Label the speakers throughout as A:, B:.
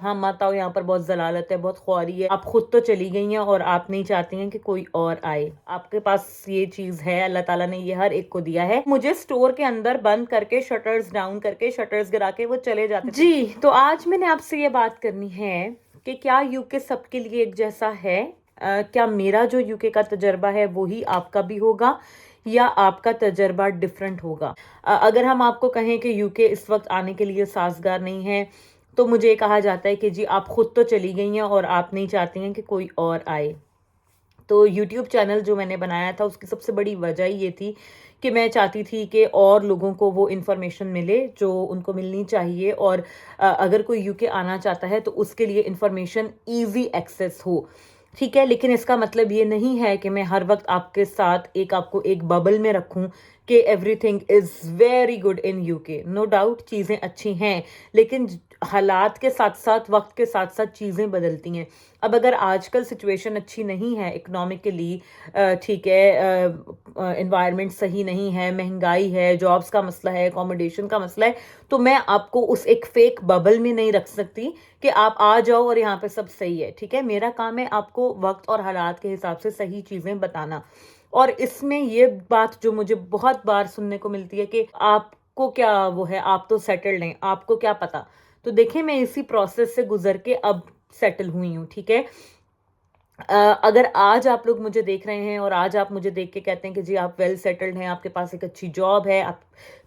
A: हाँ मत आओ, यहाँ पर बहुत ज़लालत है, बहुत ख्वारी है, आप खुद तो चली गई हैं और आप नहीं चाहती हैं कि कोई और आए। आपके पास ये चीज़ है, अल्लाह ताला ने ये हर एक को दिया है। मुझे स्टोर के अंदर बंद करके, शटर्स डाउन करके, शटर्स गिरा के वो चले जाते थे। जी, तो आज मैंने आपसे ये बात करनी है कि क्या यूके सबके लिए एक जैसा है? क्या मेरा जो यूके का तजर्बा है वही आपका भी होगा या आपका तजर्बा डिफरेंट होगा? अगर हम आपको कहें कि यूके इस वक्त आने के लिए साजगार नहीं है, तो मुझे ये कहा जाता है कि जी आप खुद तो चली गई हैं और आप नहीं चाहती हैं कि कोई और आए। तो यूट्यूब चैनल जो मैंने बनाया था उसकी सबसे बड़ी वजह ये थी कि मैं चाहती थी कि और लोगों को वो इन्फॉर्मेशन मिले जो उनको मिलनी चाहिए, और अगर कोई यूके आना चाहता है तो उसके लिए इन्फॉर्मेशन ईजी एक्सेस हो। ठीक है, लेकिन इसका मतलब ये नहीं है कि मैं हर वक्त आपके साथ आपको एक बबल में रखूं कि everything is very good in UK. No doubt चीज़ें अच्छी हैं, लेकिन हालात के साथ साथ, वक्त के साथ साथ चीज़ें बदलती हैं। अब अगर आजकल सिचुएशन अच्छी नहीं है इकोनॉमिकली, ठीक है, एनवायरनमेंट सही नहीं है, महंगाई है, जॉब्स का मसला है, अकोमोडेशन का मसला है, तो मैं आपको उस एक फेक बबल में नहीं रख सकती कि आप आ जाओ और यहाँ पे सब सही है। ठीक है, मेरा काम है आपको वक्त और हालात के हिसाब से सही चीज़ें बताना। और इसमें ये बात जो मुझे बहुत बार सुनने को मिलती है कि आपको क्या वो है, आप तो सेटल्ड हैं, आपको क्या पता। तो देखिए, मैं इसी प्रोसेस से गुजर के अब सेटल हुई हूँ। ठीक है, अगर आज आप लोग मुझे देख रहे हैं और आज आप मुझे देख के कहते हैं कि जी आप वेल सेटल्ड हैं, आपके पास एक अच्छी जॉब है, आप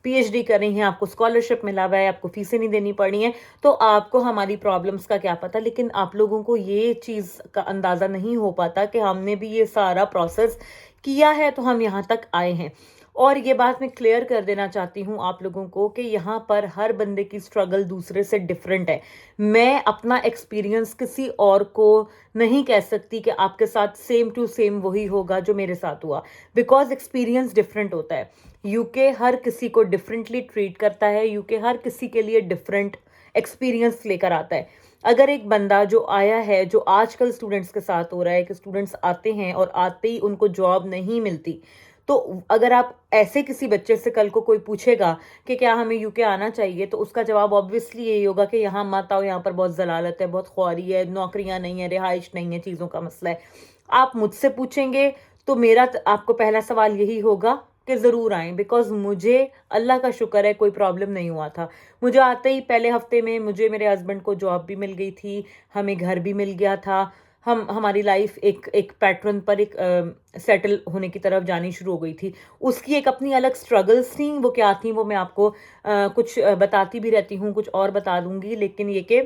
A: पीएचडी कर रही हैं, आपको स्कॉलरशिप मिला हुआ है, आपको फीसें नहीं देनी पड़ी हैं, तो आपको हमारी प्रॉब्लम्स का क्या पता। लेकिन आप लोगों को ये चीज़ का अंदाज़ा नहीं हो पाता कि हमने भी ये सारा प्रोसेस किया है तो हम यहाँ तक आए हैं। और ये बात मैं क्लियर कर देना चाहती हूँ आप लोगों को कि यहाँ पर हर बंदे की स्ट्रगल दूसरे से डिफरेंट है। मैं अपना एक्सपीरियंस किसी और को नहीं कह सकती कि आपके साथ सेम टू सेम वही होगा जो मेरे साथ हुआ, बिकॉज एक्सपीरियंस डिफरेंट होता है। यूके हर किसी को डिफरेंटली ट्रीट करता है, यूके हर किसी के लिए डिफरेंट एक्सपीरियंस लेकर आता है। अगर एक बंदा जो आया है, जो आजकल स्टूडेंट्स के साथ हो रहा है कि स्टूडेंट्स आते हैं और आते ही उनको जॉब नहीं मिलती, तो अगर आप ऐसे किसी बच्चे से कल को कोई पूछेगा कि क्या हमें यूके आना चाहिए, तो उसका जवाब ऑब्वियसली यही होगा कि यहाँ मत आओ, यहाँ पर बहुत ज़लालत है, बहुत ख्वारी है, नौकरियाँ नहीं है, रिहाइश नहीं है, चीज़ों का मसला है। आप मुझसे पूछेंगे तो मेरा आपको पहला सवाल यही होगा कि ज़रूर आएँ, बिकॉज मुझे अल्लाह का शुक्र है कोई प्रॉब्लम नहीं हुआ था। मुझे आते ही पहले हफ्ते में मुझे मेरे हस्बैंड को जॉब भी मिल गई थी, हमें घर भी मिल गया था, हम हमारी लाइफ एक एक पैटर्न पर एक सेटल होने की तरफ जानी शुरू हो गई थी। उसकी एक अपनी अलग स्ट्रगल्स थी, वो क्या थी वो मैं आपको कुछ बताती भी रहती हूँ, कुछ और बता दूंगी, लेकिन ये कि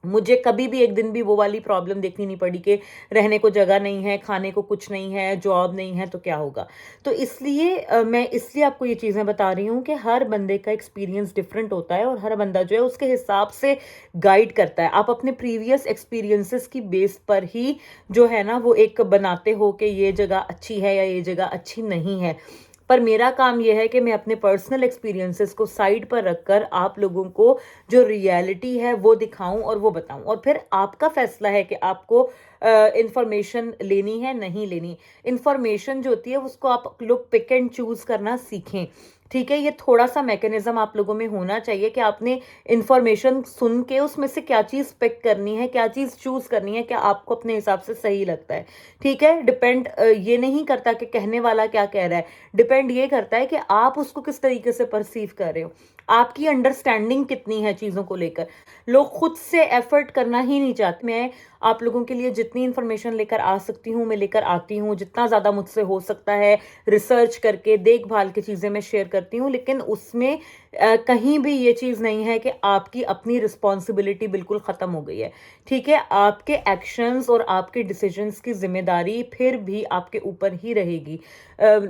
A: मुझे कभी भी एक दिन भी वो वाली प्रॉब्लम देखनी नहीं पड़ी कि रहने को जगह नहीं है, खाने को कुछ नहीं है, जॉब नहीं है तो क्या होगा। तो इसलिए मैं इसलिए आपको ये चीज़ें बता रही हूँ कि हर बंदे का एक्सपीरियंस डिफरेंट होता है और हर बंदा जो है उसके हिसाब से गाइड करता है। आप अपने प्रीवियस एक्सपीरियंसेस की बेस पर ही जो है ना वो एक बनाते हो कि ये जगह अच्छी है या ये जगह अच्छी नहीं है। पर मेरा काम यह है कि मैं अपने पर्सनल एक्सपीरियंसेस को साइड पर रखकर आप लोगों को जो रियलिटी है वो दिखाऊं और वो बताऊं, और फिर आपका फैसला है कि आपको इंफॉर्मेशन लेनी है नहीं लेनी। इंफॉर्मेशन जो होती है उसको आप लोग पिक एंड चूज करना सीखें। ठीक है, ये थोड़ा सा मैकेनिज्म आप लोगों में होना चाहिए कि आपने इंफॉर्मेशन सुन के उसमें से क्या चीज़ पिक करनी है, क्या चीज़ चूज करनी है, क्या आपको अपने हिसाब से सही लगता है। ठीक है, डिपेंड ये नहीं करता कि कहने वाला क्या कह रहा है, डिपेंड ये करता है कि आप उसको किस तरीके से परसीव कर रहे हो, आपकी अंडरस्टैंडिंग कितनी है चीज़ों को लेकर। लोग खुद से एफर्ट करना ही नहीं चाहते। मैं आप लोगों के लिए जितनी इन्फॉर्मेशन लेकर आ सकती हूँ मैं लेकर आती हूँ, जितना ज़्यादा मुझसे हो सकता है रिसर्च करके देखभाल की चीज़ें मैं शेयर करती हूँ, लेकिन उसमें कहीं भी ये चीज़ नहीं है कि आपकी अपनी रिस्पॉन्सिबिलिटी बिल्कुल ख़त्म हो गई है। ठीक है, आपके एक्शंस और आपके डिसीजंस की जिम्मेदारी फिर भी आपके ऊपर ही रहेगी।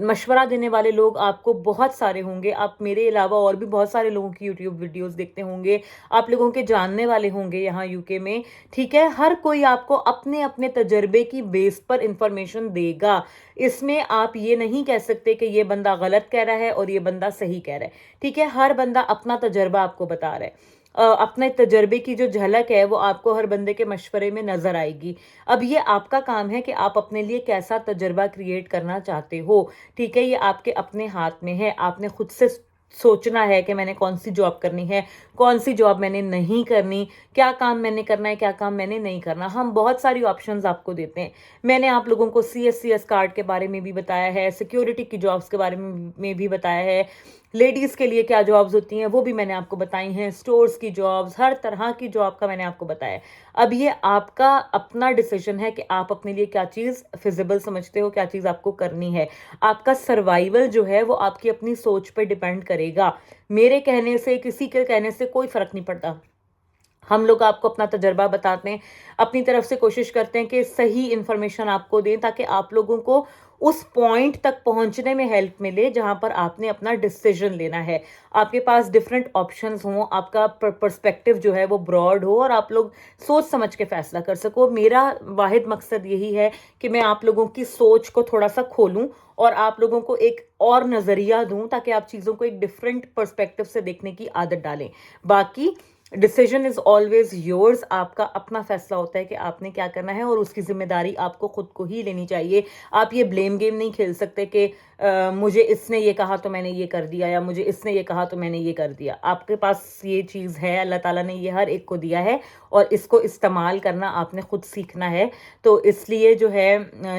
A: मशवरा देने वाले लोग आपको बहुत सारे होंगे, आप मेरे अलावा और भी बहुत सारे लोगों की यूट्यूब वीडियोस देखते होंगे, आप लोगों के जानने वाले होंगे यहाँ यूके में। ठीक है, हर कोई आपको अपने अपने तजर्बे की बेस पर इंफॉर्मेशन देगा। इसमें आप ये नहीं कह सकते कि ये बंदा गलत कह रहा है और ये बंदा सही कह रहा है। ठीक है, हर बंदा अपना तजर्बा आपको बता रहा है। अपने तजर्बे की जो झलक है वो आपको हर बंदे के मशवरे में नजर आएगी। अब ये आपका काम है कि आप अपने लिए कैसा तजर्बा क्रिएट करना चाहते हो। ठीक है, ये आपके अपने हाथ में है, आपने खुद से सोचना है कि मैंने कौन सी जॉब करनी है, कौन सी जॉब मैंने नहीं करनी, क्या काम मैंने करना है, क्या काम मैंने नहीं करना। हम बहुत सारी ऑप्शंस आपको देते हैं। मैंने आप लोगों को CSCS कार्ड के बारे में भी बताया है, सिक्योरिटी की जॉब्स के बारे में भी बताया है, लेडीज़ के लिए क्या जॉब्स होती हैं वो भी मैंने आपको बताई हैं, स्टोर्स की जॉब्स, हर तरह की जॉब का मैंने आपको बताया है। अब ये आपका अपना डिसीजन है कि आप अपने लिए क्या चीज़ फिजिबल समझते हो, क्या चीज़ आपको करनी है। आपका सर्वाइवल जो है वो आपकी अपनी सोच पे डिपेंड करेगा। मेरे कहने से, किसी के कहने से कोई फ़र्क नहीं पड़ता। हम लोग आपको अपना तजर्बा बताते हैं, अपनी तरफ से कोशिश करते हैं कि सही इन्फॉर्मेशन आपको दें ताकि आप लोगों को उस पॉइंट तक पहुंचने में हेल्प मिले जहां पर आपने अपना डिसीजन लेना है। आपके पास डिफरेंट ऑप्शंस हों, आपका पर्सपेक्टिव जो है वो ब्रॉड हो और आप लोग सोच समझ के फैसला कर सको। मेरा वाहिद मकसद यही है कि मैं आप लोगों की सोच को थोड़ा सा खोलूं और आप लोगों को एक और नज़रिया दूं ताकि आप चीज़ों को एक डिफरेंट पर्सपेक्टिव से देखने की आदत डालें। बाकी डिसीजन इज ऑलवेज योर्स। आपका अपना फैसला होता है कि आपने क्या करना है और उसकी जिम्मेदारी आपको खुद को ही लेनी चाहिए। आप ये ब्लेम गेम नहीं खेल सकते कि मुझे इसने ये कहा तो मैंने ये कर दिया, या मुझे इसने ये कहा तो मैंने ये कर दिया। आपके पास ये चीज़ है, अल्लाह ताला ने ये हर एक को दिया है और इसको इस्तेमाल करना आपने खुद सीखना है। तो इसलिए जो है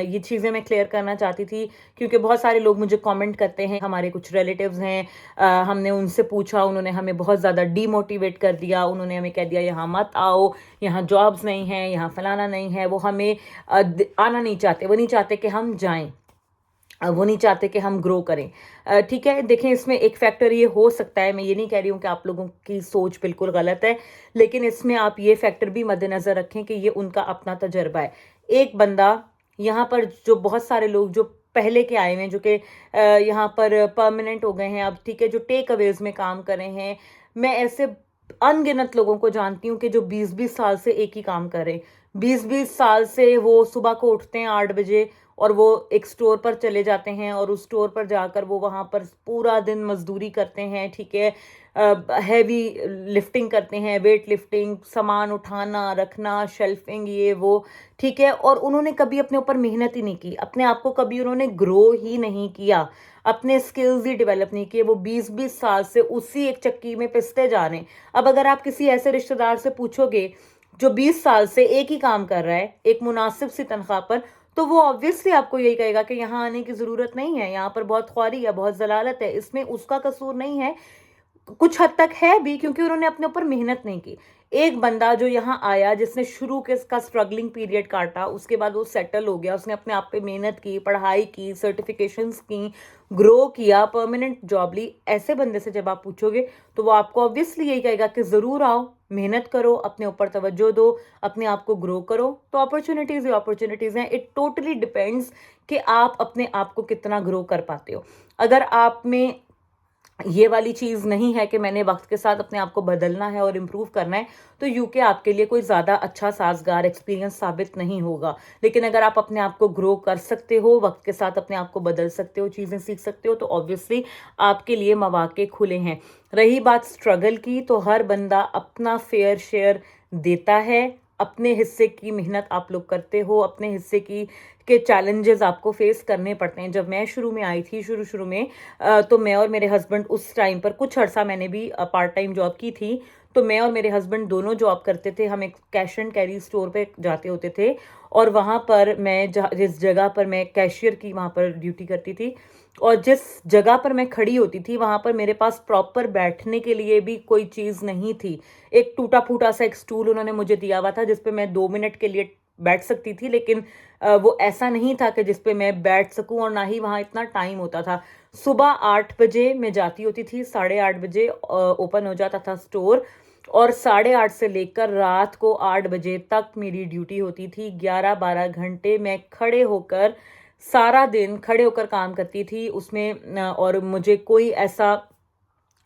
A: ये चीज़ें मैं क्लियर करना चाहती थी, क्योंकि बहुत सारे लोग मुझे कमेंट करते हैं। हमारे कुछ रिलेटिव्स हैं, हमने उनसे पूछा, उन्होंने हमें बहुत ज़्यादा डीमोटिवेट कर दिया। उन्होंने हमें कह दिया यहाँ मत आओ, यहाँ जॉब्स नहीं हैं, यहाँ फलाना नहीं है। वो हमें आना नहीं चाहते, वो नहीं चाहते कि हम जाएं, वो नहीं चाहते कि हम ग्रो करें। ठीक है, देखें इसमें एक फैक्टर ये हो सकता है, मैं ये नहीं कह रही हूँ कि आप लोगों की सोच बिल्कुल गलत है, लेकिन इसमें आप ये फैक्टर भी मद्देनज़र रखें कि ये उनका अपना तजर्बा है। एक बंदा यहाँ पर, जो बहुत सारे लोग जो पहले के आए हुए हैं, जो कि यहाँ पर परमानेंट हो गए हैं अब, ठीक है, जो टेक अवेज में काम कर रहे हैं, मैं ऐसे अनगिनत लोगों को जानती हूँ कि जो 20-20 साल से एक ही काम कर रहे हैं। 20-20 साल से वो सुबह को उठते हैं 8 बजे और वो एक स्टोर पर चले जाते हैं और उस स्टोर पर जाकर वो वहाँ पर पूरा दिन मजदूरी करते हैं। ठीक है, हैवी लिफ्टिंग करते हैं, वेट लिफ्टिंग, सामान उठाना रखना, शेल्फिंग, ये वो। ठीक है, और उन्होंने कभी अपने ऊपर मेहनत ही नहीं की, अपने आप को कभी उन्होंने ग्रो ही नहीं किया, अपने स्किल्स ही डेवलप नहीं किए। वो 20-20 साल से उसी एक चक्की में पिसते जा रहे हैं। अब अगर आप किसी ऐसे रिश्तेदार से पूछोगे जो 20 साल से एक ही काम कर रहा है एक मुनासिब सी तनख्वाह पर, तो वो ऑब्वियसली आपको यही कहेगा कि यहाँ आने की ज़रूरत नहीं है, यहाँ पर बहुत ख्वारी है, बहुत जलालत है। इसमें उसका कसूर नहीं है, कुछ हद तक है भी, क्योंकि उन्होंने अपने ऊपर मेहनत नहीं की। एक बंदा जो यहाँ आया, जिसने शुरू के इसका स्ट्रगलिंग पीरियड काटा, उसके बाद वो सेटल हो गया, उसने अपने आप पे मेहनत की, पढ़ाई की, सर्टिफिकेशंस की, ग्रो किया, परमानेंट जॉब ली, ऐसे बंदे से जब आप पूछोगे तो वो आपको ऑब्वियसली यही कहेगा कि ज़रूर आओ, मेहनत करो, अपने ऊपर तवज्जो दो, अपने आप को ग्रो करो। तो अपॉर्चुनिटीज़ ही अपॉर्चुनिटीज़ हैं। इट टोटली डिपेंड्स कि आप अपने आप को कितना ग्रो कर पाते हो। अगर आप में ये वाली चीज़ नहीं है कि मैंने वक्त के साथ अपने आप को बदलना है और इम्प्रूव करना है, तो यूके आपके लिए कोई ज़्यादा अच्छा साजगार एक्सपीरियंस साबित नहीं होगा। लेकिन अगर आप अपने आप को ग्रो कर सकते हो, वक्त के साथ अपने आप को बदल सकते हो, चीज़ें सीख सकते हो, तो ऑब्वियसली आपके लिए मौके खुले हैं। रही बात स्ट्रगल की, तो हर बंदा अपना फेयर शेयर देता है, अपने हिस्से की मेहनत आप लोग करते हो, अपने हिस्से की के चैलेंजेस आपको फेस करने पड़ते हैं। जब मैं शुरू में आई थी, शुरू में तो मैं और मेरे हस्बैंड उस टाइम पर कुछ अर्सा मैंने भी पार्ट टाइम जॉब की थी, तो मैं और मेरे हस्बैंड दोनों जॉब करते थे। हम एक कैश एंड कैरी स्टोर पे जाते होते थे और वहाँ पर मैं जिस जगह पर मैं कैशियर की वहाँ पर ड्यूटी करती थी और जिस जगह पर मैं खड़ी होती थी वहाँ पर मेरे पास प्रॉपर बैठने के लिए भी कोई चीज़ नहीं थी। एक टूटा फूटा सा एक स्टूल उन्होंने मुझे दिया हुआ था जिस पे मैं 2 मिनट के लिए बैठ सकती थी, लेकिन वो ऐसा नहीं था कि जिस पे मैं बैठ सकूं, और ना ही वहाँ इतना टाइम होता था। सुबह 8 बजे मैं जाती होती थी, 8:30 बजे ओपन हो जाता था स्टोर, और 8:30 से लेकर रात को 8 बजे तक मेरी ड्यूटी होती थी। 11-12 घंटे मैं खड़े होकर, सारा दिन खड़े होकर काम करती थी उसमें, और मुझे कोई ऐसा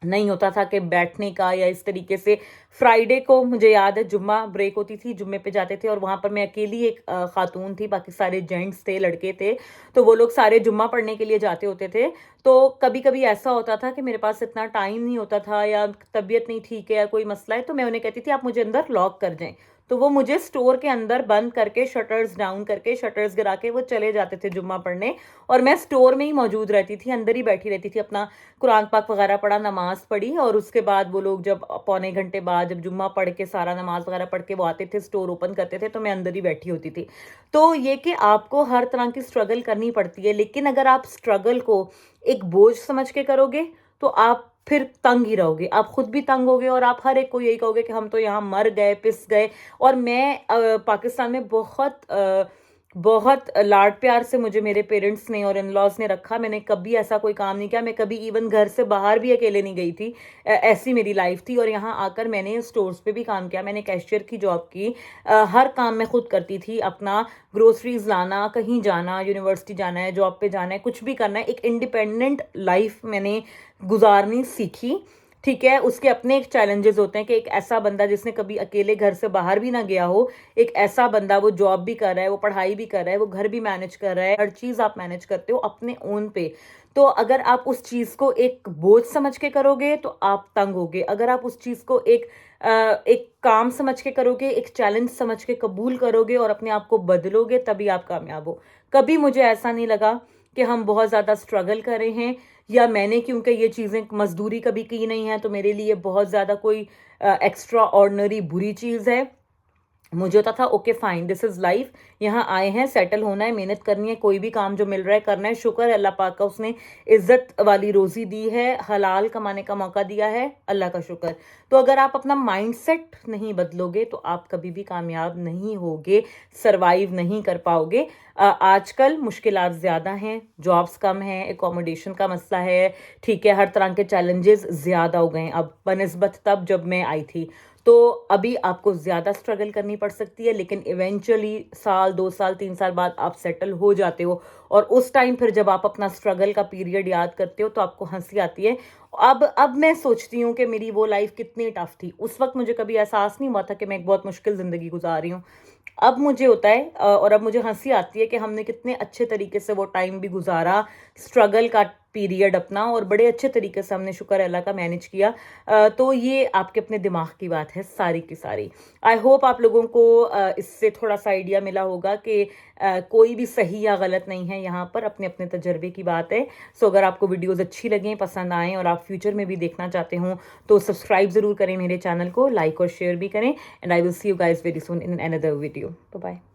A: नहीं होता था कि बैठने का या इस तरीके से। फ्राइडे को मुझे याद है जुम्मा ब्रेक होती थी, जुम्मे पे जाते थे और वहाँ पर मैं अकेली एक खातून थी, बाकी सारे जेंट्स थे, लड़के थे, तो वो लोग सारे जुम्मा पढ़ने के लिए जाते होते थे। तो कभी कभी ऐसा होता था कि मेरे पास इतना टाइम नहीं होता था या तबीयत नहीं ठीक है या कोई मसला है, तो मैं उन्हें कहती थी आप मुझे अंदर लॉक कर जाएं। तो वो मुझे स्टोर के अंदर बंद करके, शटर्स डाउन करके, शटर्स गिरा के वो चले जाते थे जुम्मा पढ़ने, और मैं स्टोर में ही मौजूद रहती थी, अंदर ही बैठी रहती थी, अपना कुरान पाक वगैरह पढ़ा, नमाज पढ़ी, और उसके बाद वो लोग जब पौने घंटे बाद जब जुम्मा पढ़ के सारा नमाज वगैरह पढ़ के वो आते थे, स्टोर ओपन करते थे, तो मैं अंदर ही बैठी होती थी। तो ये कि आपको हर तरह की स्ट्रगल करनी पड़ती है, लेकिन अगर आप स्ट्रगल को एक बोझ समझ के करोगे तो आप फिर तंग ही रहोगे, आप खुद भी तंग होगे, और आप हर एक को यही कहोगे कि हम तो यहाँ मर गए, पिस गए। और मैं पाकिस्तान में बहुत लाड प्यार से मुझे मेरे पेरेंट्स ने और इन लॉज ने रखा, मैंने कभी ऐसा कोई काम नहीं किया, मैं कभी इवन घर से बाहर भी अकेले नहीं गई थी, ऐसी मेरी लाइफ थी। और यहाँ आकर मैंने स्टोर्स पे भी काम किया, मैंने कैशियर की जॉब की, हर काम मैं खुद करती थी, अपना ग्रोसरीज लाना, कहीं जाना, यूनिवर्सिटी जाना है, जॉब पे जाना है, कुछ भी करना है, एक इंडिपेंडेंट लाइफ मैंने गुजारनी सीखी। ठीक है, उसके अपने एक चैलेंजेस होते हैं कि एक ऐसा बंदा जिसने कभी अकेले घर से बाहर भी ना गया हो, एक ऐसा बंदा, वो जॉब भी कर रहा है, वो पढ़ाई भी कर रहा है, वो घर भी मैनेज कर रहा है, हर चीज़ आप मैनेज करते हो अपने ओन पे। तो अगर आप उस चीज़ को एक बोझ समझ के करोगे तो आप तंग होगे, अगर आप उस चीज़ को एक काम समझ के करोगे, एक चैलेंज समझ के कबूल करोगे और अपने आप को बदलोगे, तभी आप कामयाब हो। कभी मुझे ऐसा नहीं लगा कि हम बहुत ज़्यादा स्ट्रगल कर रहे हैं, या मैंने क्योंकि ये चीज़ें मजदूरी कभी की नहीं है तो मेरे लिए बहुत ज़्यादा कोई एक्स्ट्रा ऑर्डिनरी बुरी चीज़ है। मुझे होता था okay fine, this is life, यहाँ आए हैं, सेटल होना है, मेहनत करनी है, कोई भी काम जो मिल रहा है करना है, शुक्र है अल्लाह पाक का, उसने इज्जत वाली रोज़ी दी है, हलाल कमाने का मौका दिया है, अल्लाह का शुक्र। तो अगर आप अपना माइंडसेट नहीं बदलोगे तो आप कभी भी कामयाब नहीं होगे, सरवाइव नहीं कर पाओगे। आजकल मुश्किलात ज़्यादा हैं, जॉब्स कम हैं, एकोमोडेशन का मसला है, ठीक है, हर तरह के चैलेंजेस ज़्यादा हो गए हैं अब बनस्बत तब जब मैं आई थी। तो अभी आपको ज़्यादा स्ट्रगल करनी पड़ सकती है, लेकिन इवेंचुअली साल, 2 साल, 3 साल बाद आप सेटल हो जाते हो, और उस टाइम फिर जब आप अपना स्ट्रगल का पीरियड याद करते हो तो आपको हँसी आती है। अब मैं सोचती हूँ कि मेरी वो लाइफ़ कितनी टफ़ थी। उस वक़्त मुझे कभी एहसास नहीं हुआ था कि मैं एक बहुत मुश्किल ज़िंदगी गुज़ार रही हूँ। अब मुझे होता है, और अब मुझे हँसी आती है कि हमने कितने अच्छे तरीके से वो टाइम भी गुज़ारा, स्ट्रगल का पीरियड अपना, और बड़े अच्छे तरीके से हमने शुक्र अल्लाह का मैनेज किया। तो ये आपके अपने दिमाग की बात है सारी की सारी। आई होप आप लोगों को इससे थोड़ा-सा आइडिया मिला होगा कि कोई भी सही या गलत नहीं है, यहाँ पर अपने-अपने तजर्बे की बात है। सो अगर आपको वीडियोज़ अच्छी लगें, पसंद आएँ और आप फ्यूचर में भी देखना चाहते हों, तो सब्सक्राइब ज़रूर करें मेरे चैनल को, लाइक और शेयर भी करें, and I will see you guys very soon in another video. Bye bye.